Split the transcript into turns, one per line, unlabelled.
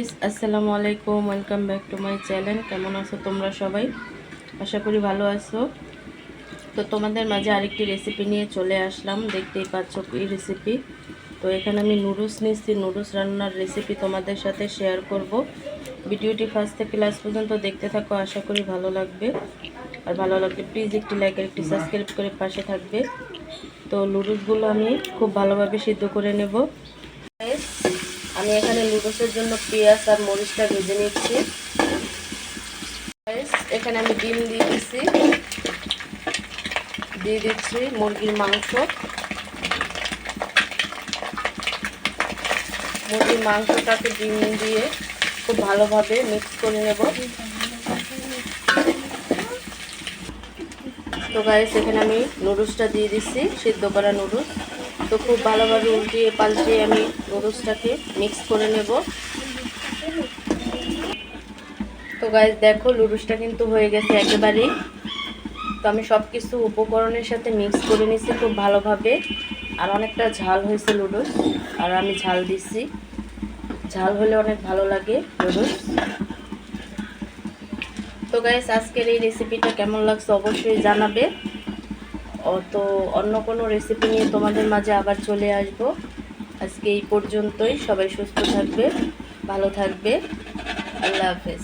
Guys, আসসালামু আলাইকুম। Welcome back to my channel. কেমন আছো তোমরা সবাই? আশা করি ভালো আছো। তো তোমাদের মাঝে আরেকটি রেসিপি নিয়ে চলে আসলাম। দেখতেই পাচ্ছ এই রেসিপি। তো এখানে আমি নুডলস নিচ্ছি। নুডলস রান্নার রেসিপি তোমাদের সাথে শেয়ার করব। ভিডিওটি ফার্স্ট থেকে লাস্ট পর্যন্ত দেখতে থাকো, আশা করি ভালো লাগবে। আর ভালো লাগলে প্লিজ একটি লাইক আর একটি সাবস্ক্রাইব করে পাশে থাকবে। তো নুডলসগুলো আমি খুব ভালোভাবে সিদ্ধ করে নেব। আমি এখানে নুডলসের জন্য পেঁয়াজ আর মরিচটা ভেজে নিচ্ছি। এখানে আমি ডিম দিয়ে দিচ্ছি মুরগির মাংস। মুরগির মাংসটাকে ডিম দিয়ে খুব ভালোভাবে মিক্স করে নেব। তো গাইস, এখানে আমি নুডলসটা দিয়ে দিচ্ছি, সিদ্ধ করা নুডলস। তো খুব ভালোভাবে উল্টিয়ে পাল্টিয়ে আমি নুডলসটাকে মিক্স করে নেব। তো গাইস দেখো, নুডলসটা কিন্তু হয়ে গেছে একেবারেই। তো আমি সব কিছু উপকরণের সাথে মিক্স করে নিচ্ছি খুব ভালোভাবে। আর অনেকটা ঝাল হয়েছে নুডলস, আর আমি ঝাল দিচ্ছি। ঝাল হলে অনেক ভালো লাগে নুডলস। তো গাইস, আজকের এই রেসিপিটা কেমন লাগছে অবশ্যই জানাবে। তো অন্য কোনো রেসিপি নিয়ে তোমাদের মাঝে আবার চলে আসব। আজকে এই পর্যন্তই। সবাই সুস্থ থাকবে, ভালো থাকবে। আল্লাহ হাফেজ।